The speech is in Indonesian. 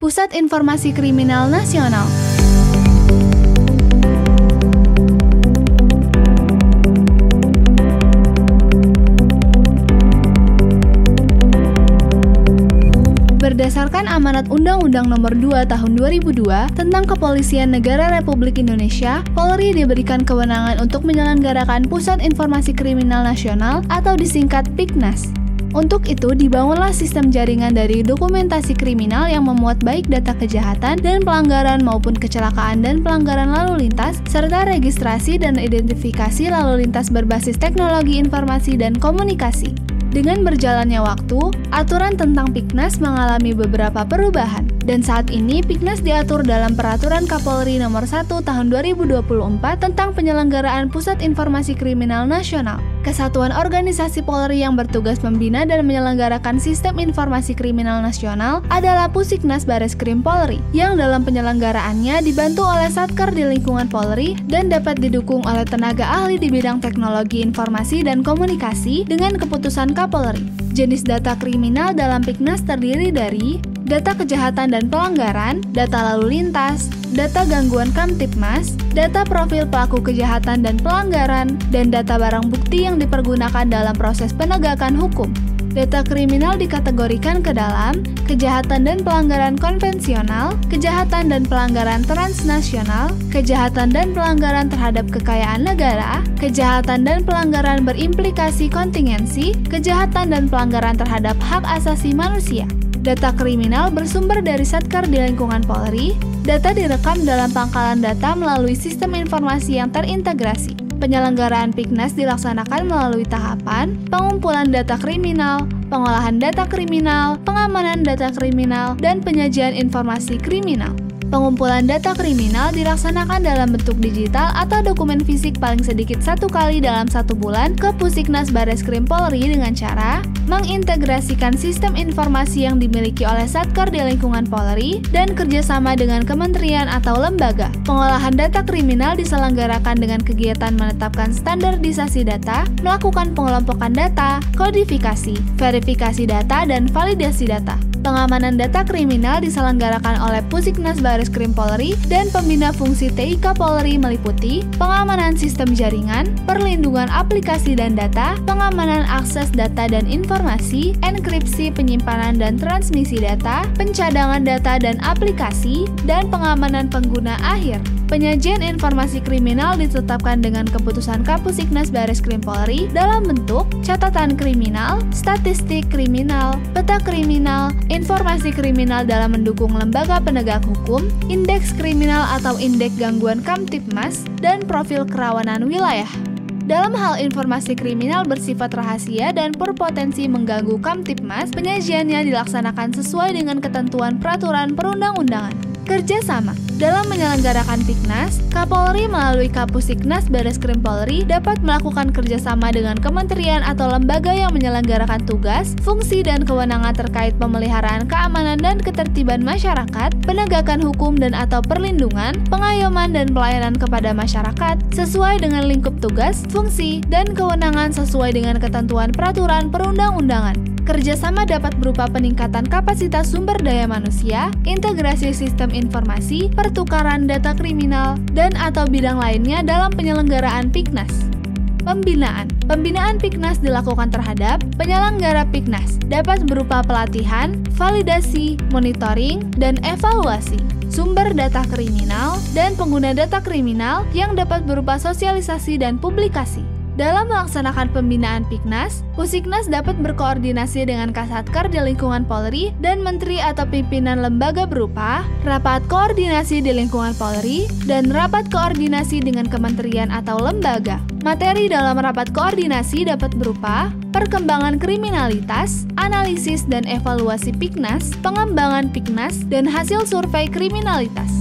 Pusat Informasi Kriminal Nasional. Berdasarkan amanat Undang-Undang Nomor 2 Tahun 2002 tentang Kepolisian Negara Republik Indonesia, Polri diberikan kewenangan untuk menyelenggarakan Pusat Informasi Kriminal Nasional atau disingkat PIKNAS. Untuk itu, dibangunlah sistem jaringan dari dokumentasi kriminal yang memuat baik data kejahatan dan pelanggaran maupun kecelakaan dan pelanggaran lalu lintas, serta registrasi dan identifikasi lalu lintas berbasis teknologi informasi dan komunikasi. Dengan berjalannya waktu, aturan tentang PIKNAS mengalami beberapa perubahan, dan saat ini PIKNAS diatur dalam Peraturan Kapolri Nomor 1 Tahun 2024 tentang penyelenggaraan Pusat Informasi Kriminal Nasional. Kesatuan organisasi Polri yang bertugas membina dan menyelenggarakan Sistem Informasi Kriminal Nasional adalah Pusiknas Bareskrim Polri, yang dalam penyelenggaraannya dibantu oleh Satker di lingkungan Polri dan dapat didukung oleh tenaga ahli di bidang teknologi informasi dan komunikasi dengan keputusan Kapolri. Jenis data kriminal dalam PIKNAS terdiri dari data kejahatan dan pelanggaran, data lalu lintas, data gangguan Kamtibmas, data profil pelaku kejahatan dan pelanggaran, dan data barang bukti yang dipergunakan dalam proses penegakan hukum. Data kriminal dikategorikan ke dalam kejahatan dan pelanggaran konvensional, kejahatan dan pelanggaran transnasional, kejahatan dan pelanggaran terhadap kekayaan negara, kejahatan dan pelanggaran berimplikasi kontingensi, kejahatan dan pelanggaran terhadap hak asasi manusia. Data kriminal bersumber dari Satker di lingkungan Polri. Data direkam dalam pangkalan data melalui sistem informasi yang terintegrasi. Penyelenggaraan PIKNAS dilaksanakan melalui tahapan pengumpulan data kriminal, pengolahan data kriminal, pengamanan data kriminal, dan penyajian informasi kriminal. Pengumpulan data kriminal dilaksanakan dalam bentuk digital atau dokumen fisik paling sedikit 1 kali dalam 1 bulan ke Pusiknas Bareskrim Polri dengan cara mengintegrasikan sistem informasi yang dimiliki oleh Satker di lingkungan Polri dan kerjasama dengan kementerian atau lembaga. Pengolahan data kriminal diselenggarakan dengan kegiatan menetapkan standarisasi data, melakukan pengelompokan data, kodifikasi, verifikasi data, dan validasi data. Pengamanan data kriminal diselenggarakan oleh Pusiknas Bareskrim Polri dan pembina fungsi TIK Polri meliputi pengamanan sistem jaringan, perlindungan aplikasi dan data, pengamanan akses data dan informasi, enkripsi penyimpanan dan transmisi data, pencadangan data dan aplikasi, dan pengamanan pengguna akhir. Penyajian informasi kriminal ditetapkan dengan keputusan Kapusiknas Bareskrim Polri dalam bentuk catatan kriminal, statistik kriminal, peta kriminal, informasi kriminal dalam mendukung lembaga penegak hukum, indeks kriminal atau indeks gangguan Kamtibmas, dan profil kerawanan wilayah. Dalam hal informasi kriminal bersifat rahasia dan berpotensi mengganggu Kamtibmas, penyajiannya dilaksanakan sesuai dengan ketentuan peraturan perundang-undangan. Kerjasama dalam menyelenggarakan PIKNAS, Kapolri melalui Kapusiknas Bareskrim Polri dapat melakukan kerjasama dengan kementerian atau lembaga yang menyelenggarakan tugas, fungsi, dan kewenangan terkait pemeliharaan keamanan dan ketertiban masyarakat, penegakan hukum dan atau perlindungan, pengayoman dan pelayanan kepada masyarakat, sesuai dengan lingkup tugas, fungsi, dan kewenangan sesuai dengan ketentuan peraturan perundang-undangan. Kerjasama dapat berupa peningkatan kapasitas sumber daya manusia, integrasi sistem informasi, pertukaran data kriminal, dan atau bidang lainnya dalam penyelenggaraan PIKNAS. Pembinaan PIKNAS dilakukan terhadap penyelenggara PIKNAS, dapat berupa pelatihan, validasi, monitoring, dan evaluasi sumber data kriminal, dan pengguna data kriminal yang dapat berupa sosialisasi dan publikasi. Dalam melaksanakan pembinaan PIKNAS, Pusiknas dapat berkoordinasi dengan Kasatker di lingkungan Polri dan menteri atau pimpinan lembaga berupa rapat koordinasi di lingkungan Polri dan rapat koordinasi dengan kementerian atau lembaga. Materi dalam rapat koordinasi dapat berupa perkembangan kriminalitas, analisis dan evaluasi PIKNAS, pengembangan PIKNAS, dan hasil survei kriminalitas.